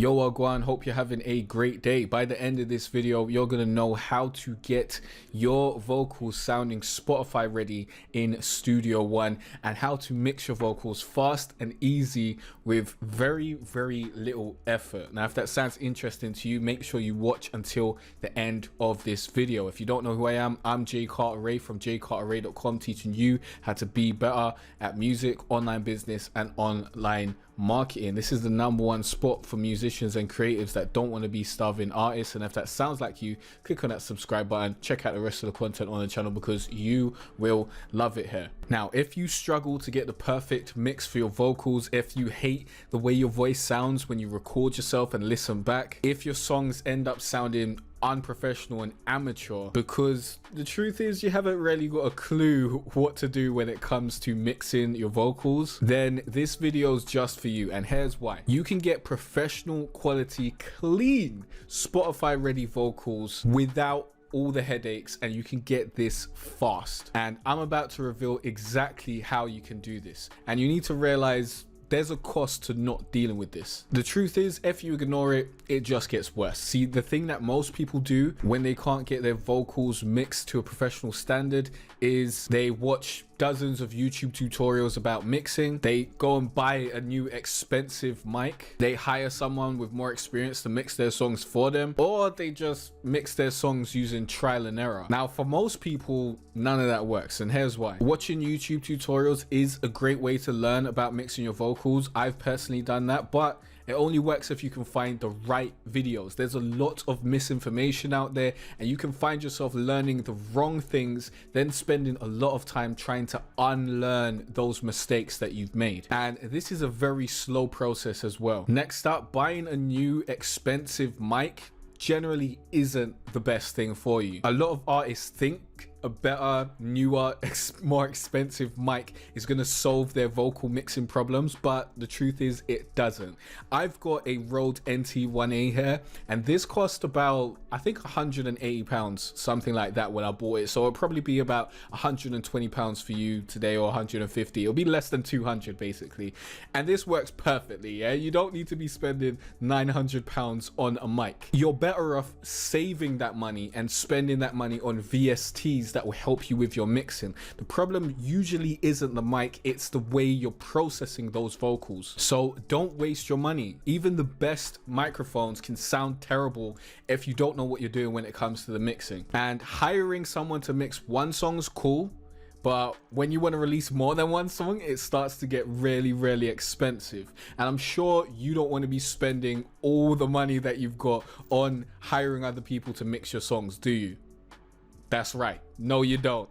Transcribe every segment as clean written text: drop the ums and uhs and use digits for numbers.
Yo Wagwan, hope you're having a great day. By the end of this video, you're gonna know how to get your vocals sounding Spotify ready in Studio One and how to mix your vocals fast and easy with very little effort. Now if that sounds interesting to you, make sure you watch until the end of this video. If you don't know who I am, I'm Jay Carter from jcarterray.com, teaching you how to be better at music, online business and online marketing. This is the #1 spot for musicians and creatives that don't want to be starving artists. And if that sounds like you, click on that subscribe button, check out the rest of the content on the channel because you will love it here. Now if you struggle to get the perfect mix for your vocals, if you hate the way your voice sounds when you record yourself and listen back, if your songs end up sounding unprofessional and amateur because the truth is you haven't really got a clue what to do when it comes to mixing your vocals, then this video is just for you. And here's why. You can get professional quality, clean Spotify ready vocals without all the headaches, and you can get this fast. And I'm about to reveal exactly how you can do this. And you need to realize there's a cost to not dealing with this. The truth is, if you ignore it, it just gets worse. See, the thing that most people do when they can't get their vocals mixed to a professional standard is they watch dozens of YouTube tutorials about mixing. They go and buy a new expensive mic. They hire someone with more experience to mix their songs for them, or they just mix their songs using trial and error. Now, for most people, none of that works, and here's why. Watching YouTube tutorials is a great way to learn about mixing your vocals. I've personally done that, but it only works if you can find the right videos. There's a lot of misinformation out there, and you can find yourself learning the wrong things, then spending a lot of time trying to unlearn those mistakes that you've made. And this is a very slow process as well. Next up, buying a new expensive mic generally isn't the best thing for you. A lot of artists think a better, newer, more expensive mic is going to solve their vocal mixing problems, but the truth is it doesn't. I've got a Rode NT1A here, and this cost about, I think, £180, something like that when I bought it. So it'll probably be about £120 for you today, or 150. It'll be less than 200 basically. And this works perfectly. Yeah, you don't need to be spending £900 on a mic. You're better off saving that money and spending that money on VSTs that will help you with your mixing. The problem usually isn't the mic, it's the way you're processing those vocals. So don't waste your money. Even the best microphones can sound terrible if you don't know what you're doing when it comes to the mixing. And hiring someone to mix one song's cool, but when you want to release more than one song, it starts to get really expensive. And I'm sure you don't want to be spending all the money that you've got on hiring other people to mix your songs, do you? That's right. No, you don't.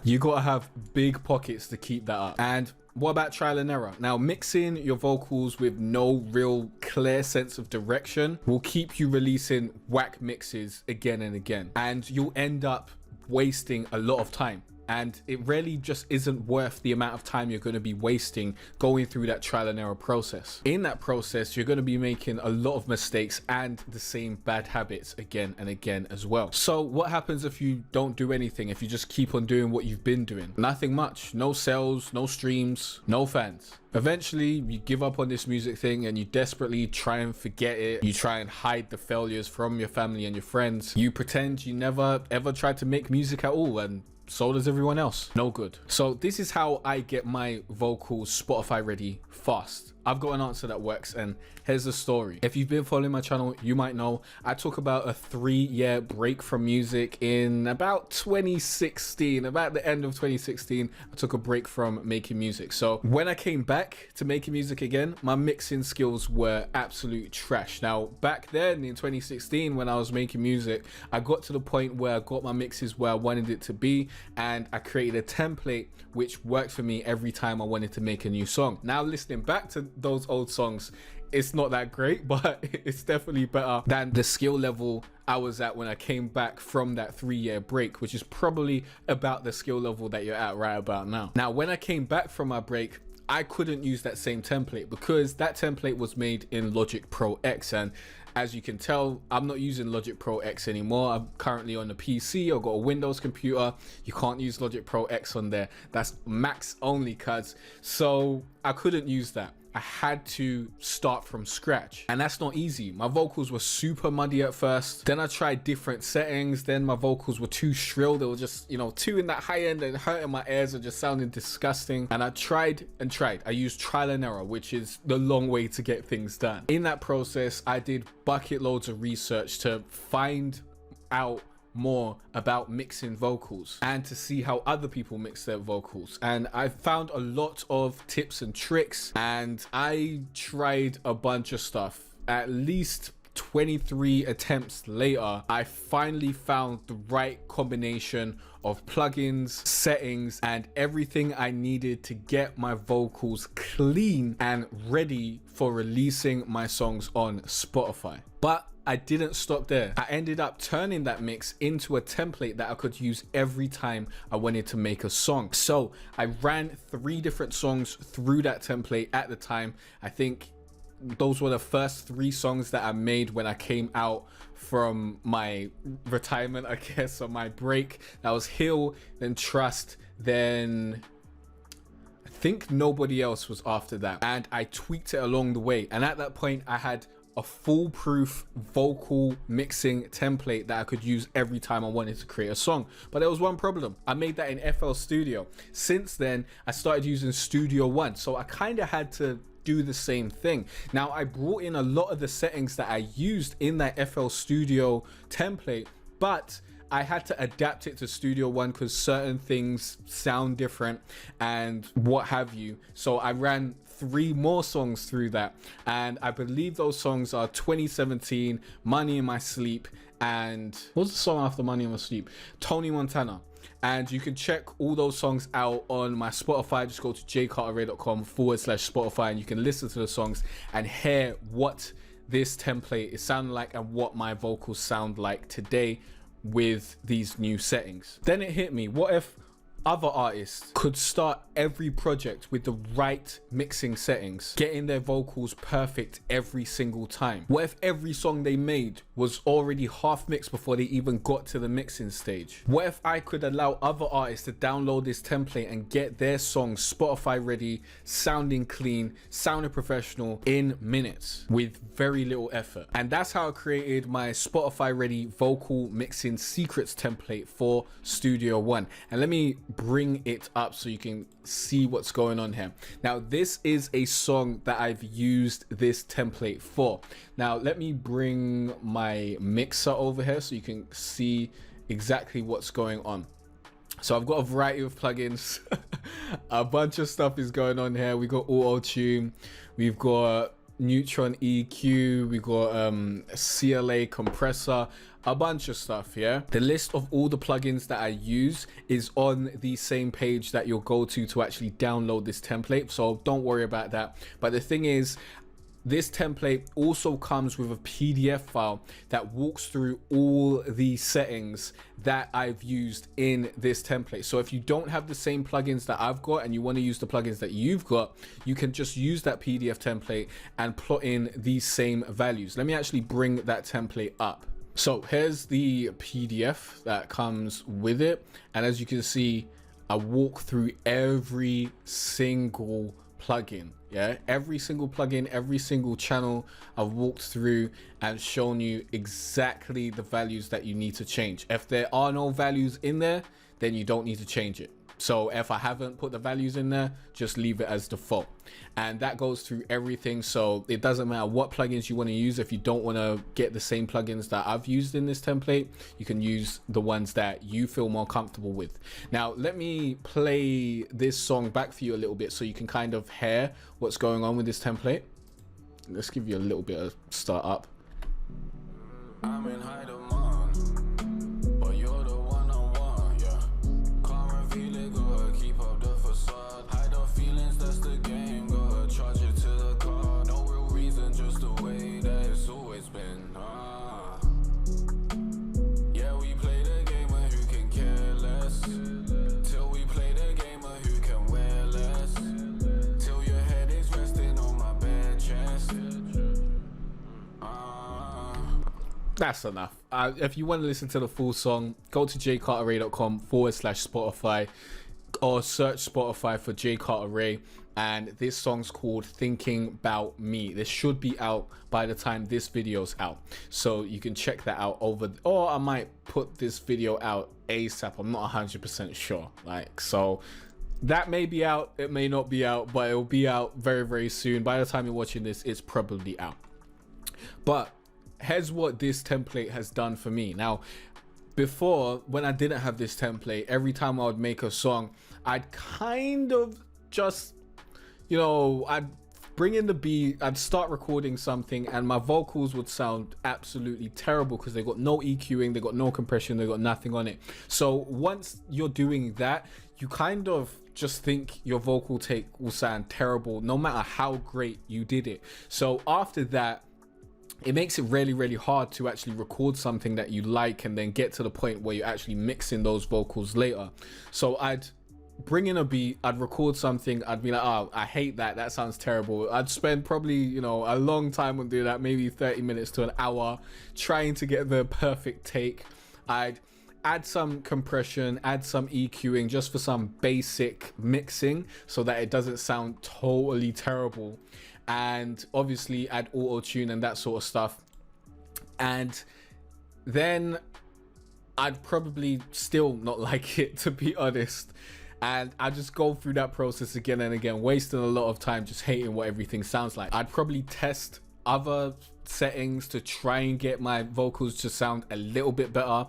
You gotta have big pockets to keep that up. And what about trial and error? Now, mixing your vocals with no real clear sense of direction will keep you releasing whack mixes again and again. And you'll end up wasting a lot of time. And it really just isn't worth the amount of time you're going to be wasting going through that trial and error process. In that process, you're going to be making a lot of mistakes and the same bad habits again and again as well. So what happens if you don't do anything, if you just keep on doing what you've been doing? Nothing much. No sales, no streams, no fans. Eventually, you give up on this music thing and you desperately try and forget it. You try and hide the failures from your family and your friends. You pretend you never ever tried to make music at all, and so does everyone else. No good. So this is how I get my vocals Spotify ready fast. I've got an answer that works, and here's the story. If you've been following my channel, you might know I took about a 3-year break from music in about 2016. About the end of 2016, I took a break from making music. So when I came back to making music again, my mixing skills were absolute trash. Now, back then in 2016, when I was making music, I got to the point where I got my mixes where I wanted it to be, and I created a template which worked for me every time I wanted to make a new song. Now, listening back to those old songs, it's not that great, but it's definitely better than the skill level I was at when I came back from that 3-year break, which is probably about the skill level that you're at right about now. Now, when I came back from my break, I couldn't use that same template because that template was made in Logic Pro X, and as you can tell, I'm not using Logic Pro X anymore. I'm currently on a PC. I've got a Windows computer. You can't use Logic Pro X on there. That's Macs only, cuz. So I couldn't use that. I had to start from scratch, and that's not easy. My vocals were super muddy at first. Then I tried different settings. Then my vocals were too shrill. They were just, you know, too in that high end and hurting my ears and just sounding disgusting. And I tried and tried. I used trial and error, which is the long way to get things done. In that process, I did bucket loads of research to find out more about mixing vocals and to see how other people mix their vocals, and I found a lot of tips and tricks, and I tried a bunch of stuff. At least 23 attempts later, I finally found the right combination of plugins, settings, and everything I needed to get my vocals clean and ready for releasing my songs on Spotify. But I didn't stop there. I ended up turning that mix into a template that I could use every time I wanted to make a song. So I ran 3 different songs through that template at the time. I think those were the first 3 songs that I made when I came out from my retirement, I guess, or my break. That was Heal, then Trust, then I think Nobody Else was after that. And I tweaked it along the way. And at that point, I had a foolproof vocal mixing template that I could use every time I wanted to create a song. But there was one problem. I made that in FL Studio. Since then, I started using Studio One. So I kind of had to do the same thing. Now, I brought in a lot of the settings that I used in that FL Studio template, but I had to adapt it to Studio One because certain things sound different and what have you. So I ran 3 more songs through that, and I believe those songs are 2017, Money in My Sleep, and what's the song after Money in My Sleep? Tony Montana. And you can check all those songs out on my Spotify. Just go to jcarterray.com/Spotify and you can listen to the songs and hear what this template is sounding like and what my vocals sound like today with these new settings. Then it hit me, what if other artists could start every project with the right mixing settings, getting their vocals perfect every single time? What if every song they made was already half mixed before they even got to the mixing stage? What if I could allow other artists to download this template and get their songs Spotify ready, sounding clean, sounding professional in minutes with very little effort? And that's how I created my Spotify ready vocal mixing secrets template for Studio One. And let me bring it up so you can see what's going on here. Now, this is a song that I've used this template for. Now, let me bring my mixer over here so you can see exactly what's going on. So I've got a variety of plugins. A bunch of stuff is going on here. We got auto tune, we've got neutron EQ, we got CLA compressor, a bunch of stuff. Yeah, the list of all the plugins that I use is on the same page that you'll go to actually download this template, so don't worry about that. But the thing is, this template also comes with a PDF file that walks through all the settings that I've used in this template. So if you don't have the same plugins that I've got and you want to use the plugins that you've got, you can just use that PDF template and plot in these same values. Let me actually bring that template up. So here's the PDF that comes with it. And as you can see, I walk through every single plugin. Yeah, every single plugin, every single channel I've walked through and shown you exactly the values that you need to change. If there are no values in there, then you don't need to change it. So if I haven't put the values in there, just leave it as default. And that goes through everything. So it doesn't matter what plugins you want to use. If you don't want to get the same plugins that I've used in this template, you can use the ones that you feel more comfortable with. Now, let me play this song back for you a little bit so you can kind of hear what's going on with this template. Let's give you a little bit of start up. I'm in high demand, but you're the one-on-one, yeah. Calm and feel it good, keep up the facade. Hide the feelings, that's the game, good. Charge it to the car, no real reason, just the way that it's always been. Yeah, we play the game of who can care less, till we play the game of who can wear less, till your head is resting on my bare chest. That's enough. If you want to listen to the full song, go to jcarterray.com/Spotify or search Spotify for J Carter Ray. and this song's called Thinking About Me. This should be out by the time this video's out, so you can check that out or I might put this video out ASAP. I'm not 100% sure, like, so that may be out, it may not be out, but it'll be out very, very soon. By the time you're watching this, it's probably out. But here's what this template has done for me. Now, before, when I didn't have this template, every time I would make a song, I'd kind of just, you know, I'd bring in the beat, I'd start recording something, and my vocals would sound absolutely terrible because they got no EQing, they got no compression, they got nothing on it. So once you're doing that, you kind of just think your vocal take will sound terrible no matter how great you did it. So after that, it makes it really, really hard to actually record something that you like and then get to the point where you're actually mixing those vocals later. So I'd bring in a beat, I'd record something, I'd be like, oh, I hate that, that sounds terrible. I'd spend probably, you know, a long time on doing that, maybe 30 minutes to an hour, trying to get the perfect take. I'd add some compression, add some EQing just for some basic mixing so that it doesn't sound totally terrible, and obviously add auto-tune and that sort of stuff. And then I'd probably still not like it, to be honest, and I just go through that process again and again, wasting a lot of time just hating what everything sounds like. I'd probably test other settings to try and get my vocals to sound a little bit better.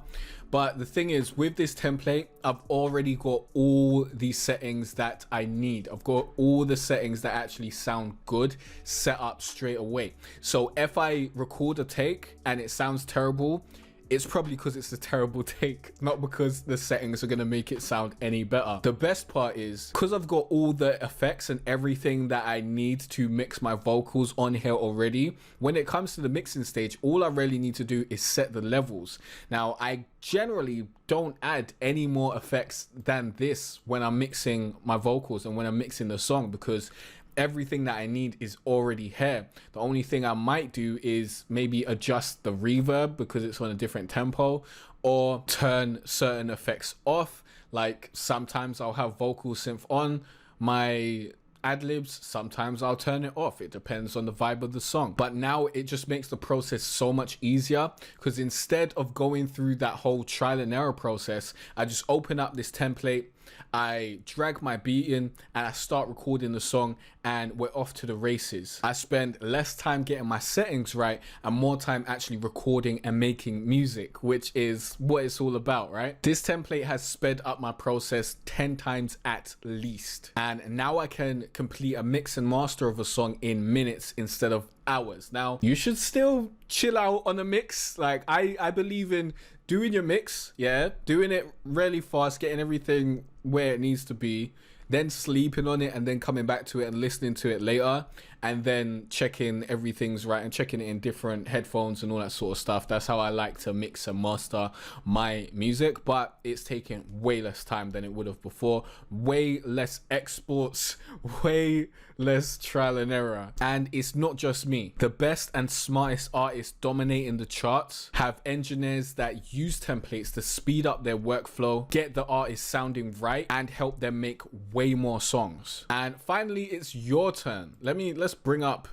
But the thing is, with this template, I've already got all the settings that I need. I've got all the settings that actually sound good set up straight away. So if I record a take and it sounds terrible, it's probably because it's a terrible take, not because the settings are going to make it sound any better. The best part is, because I've got all the effects and everything that I need to mix my vocals on here already, when it comes to the mixing stage, all I really need to do is set the levels. Now, I generally don't add any more effects than this when I'm mixing my vocals and when I'm mixing the song, because everything that I need is already here. The only thing I might do is maybe adjust the reverb because it's on a different tempo, or turn certain effects off. Like sometimes I'll have vocal synth on my ad-libs, sometimes I'll turn it off. It depends on the vibe of the song. But now it just makes the process so much easier, because instead of going through that whole trial and error process, I just open up this template, I drag my beat in, and I start recording the song, and we're off to the races. I spend less time getting my settings right and more time actually recording and making music, which is what it's all about, right? This template has sped up my process 10 times at least, and now I can complete a mix and master of a song in minutes instead of hours. Now, you should still chill out on a mix. Like, I believe in doing your mix, yeah, doing it really fast, getting everything where it needs to be, then sleeping on it, and then coming back to it and listening to it later, and then checking everything's right and checking it in different headphones and all that sort of stuff. That's how I like to mix and master my music, but it's taking way less time than it would have before, way less exports, way less trial and error. And it's not just me. The best and smartest artists dominating the charts have engineers that use templates to speed up their workflow, get the artist sounding right, and help them make way more songs. And finally, it's your turn. Let's bring up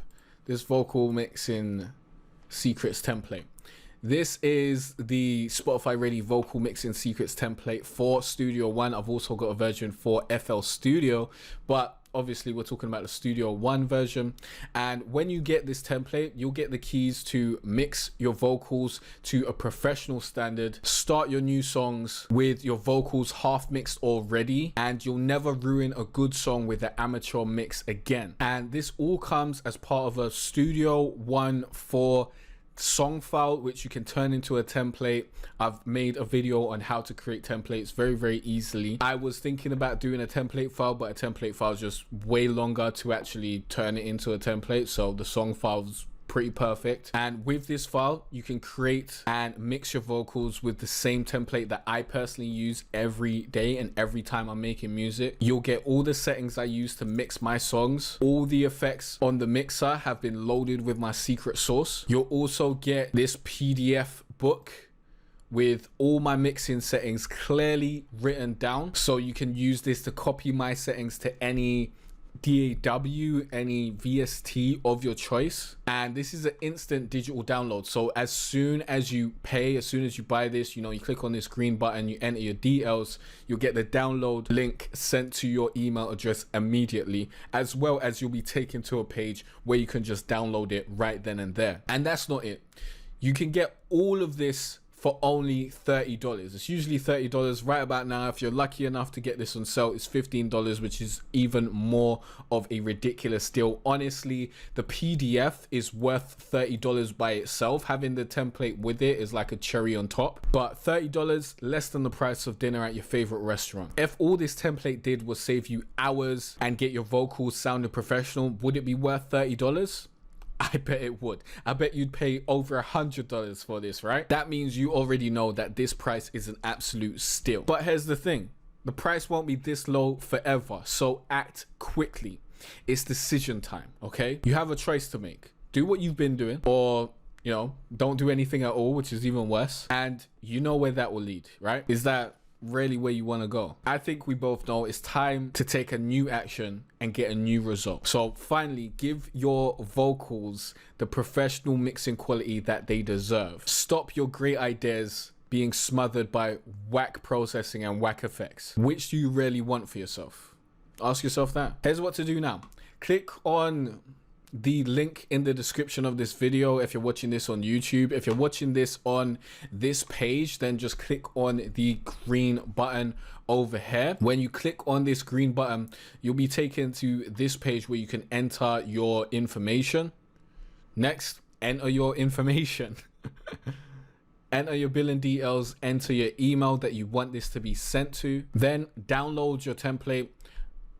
this vocal mixing secrets template. This is the Spotify Ready vocal mixing secrets template for Studio One. I've also got a version for FL Studio, but obviously we're talking about the Studio One version. And when you get this template, you'll get the keys to mix your vocals to a professional standard, start your new songs with your vocals half mixed already, and you'll never ruin a good song with an amateur mix again. And this all comes as part of a Studio One 4 song file, which you can turn into a template. I've made a video on how to create templates very, very easily. I was thinking about doing a template file, but a template file is just way longer to actually turn it into a template, so the song file's pretty perfect. And with this file, you can create and mix your vocals with the same template that I personally use every day and every time I'm making music. You'll get all the settings I use to mix my songs. All the effects on the mixer have been loaded with my secret sauce. You'll also get this PDF book with all my mixing settings clearly written down, so you can use this to copy my settings to any DAW, any VST of your choice, and this is an instant digital download. So as soon as you pay, as soon as you buy this, you know, you click on this green button, you enter your DLs, you'll get the download link sent to your email address immediately, as well as you'll be taken to a page where you can just download it right then and there. And that's not it. You can get all of this for only $30. It's usually $30. Right about now, if you're lucky enough to get this on sale, it's $15, which is even more of a ridiculous deal. Honestly, the PDF is worth $30 by itself. Having the template with it is like a cherry on top, but $30, less than the price of dinner at your favorite restaurant. If all this template did was save you hours and get your vocals sounding professional, would it be worth $30? I bet it would. I bet you'd pay over $100 for this, right? That means you already know that this price is an absolute steal. But here's the thing. The price won't be this low forever, so act quickly. It's decision time, okay? You have a choice to make. Do what you've been doing, or, you know, don't do anything at all, which is even worse. And you know where that will lead, right? Is that really where you want to go? I think we both know it's time to take a new action and get a new result. So finally, give your vocals the professional mixing quality that they deserve. Stop your great ideas being smothered by whack processing and whack effects. Which do you really want for yourself? Ask yourself that. Here's what to do now. Click on the link in the description of this video if you're watching this on YouTube. If you're watching this on this page, then just click on the green button over here. When you click on this green button, you'll be taken to this page where you can enter your information. Next, enter your information. Enter your billing details, enter your email that you want this to be sent to. Then download your template,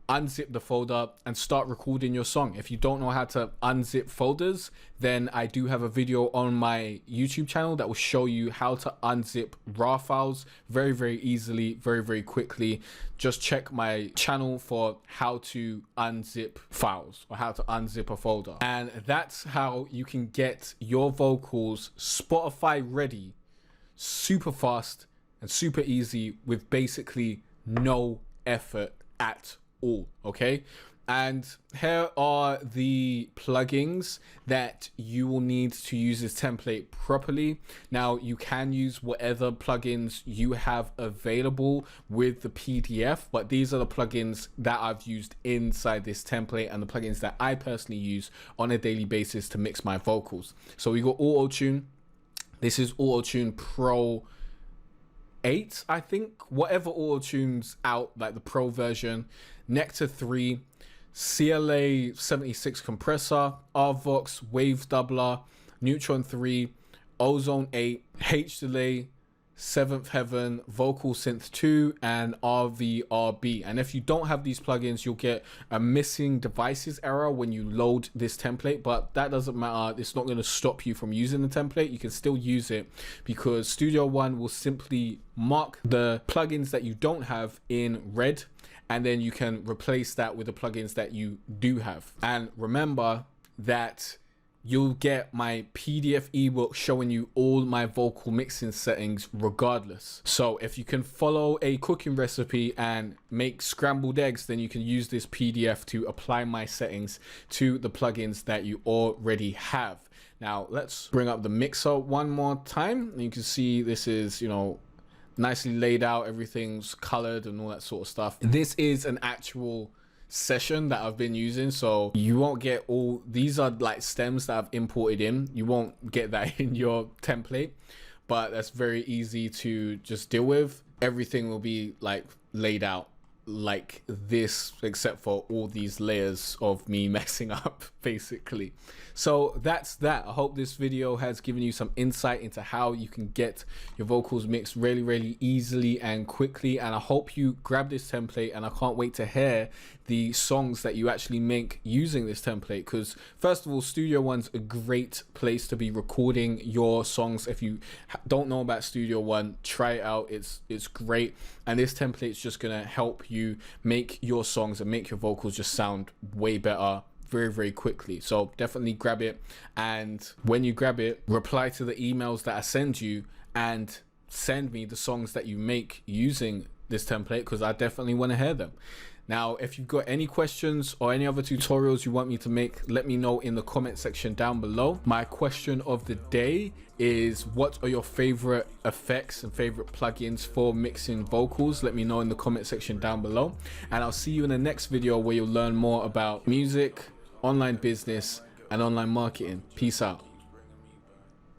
unzip the folder, and start recording your song. If you don't know how to unzip folders, then I do have a video on my YouTube channel that will show you how to unzip raw files very, very easily, very, very quickly. Just check my channel for how to unzip files or how to unzip a folder. And that's how you can get your vocals Spotify ready super fast and super easy with basically no effort at all. Okay, and here are the plugins that you will need to use this template properly. Now, you can use whatever plugins you have available with the PDF, but these are the plugins that I've used inside this template and the plugins that I personally use on a daily basis to mix my vocals. So we got Auto Tune. This is Auto Tune Pro 8, I think, whatever Auto Tune's out, like the Pro version. Nectar 3, CLA 76 compressor, RVox wave doubler, Neutron 3, Ozone 8, H delay, Seventh Heaven, Vocal Synth 2, and RVRB. And if you don't have these plugins, you'll get a missing devices error when you load this template, but that doesn't matter. It's not going to stop you from using the template. You can still use it because Studio One will simply mark the plugins that you don't have in red, and then you can replace that with the plugins that you do have. And remember that you'll get my PDF ebook showing you all my vocal mixing settings regardless. So if you can follow a cooking recipe and make scrambled eggs, then you can use this PDF to apply my settings to the plugins that you already have. Now let's bring up the mixer one more time. You can see this is, you know, nicely laid out, everything's colored and all that sort of stuff. This is an actual session that I've been using, so you won't get all these are like stems that I've imported in. You won't get that in your template, but that's very easy to just deal with. Everything will be like laid out like this, except for all these layers of me messing up basically. So that's that. I hope this video has given you some insight into how you can get your vocals mixed really, really easily and quickly, and I hope you grab this template, and I can't wait to hear the songs that you actually make using this template, because first of all, Studio One's a great place to be recording your songs. If you don't know about Studio One, try it out. It's great, and this template is just gonna help you make your songs and make your vocals just sound way better very, very quickly. So definitely grab it, and when you grab it, reply to the emails that I send you and send me the songs that you make using this template, because I definitely want to hear them. Now, if you've got any questions or any other tutorials you want me to make, let me know in the comment section down below. My question of the day is, what are your favorite effects and favorite plugins for mixing vocals? Let me know in the comment section down below, and I'll see you in the next video where you'll learn more about music, online business, and online marketing. Peace out.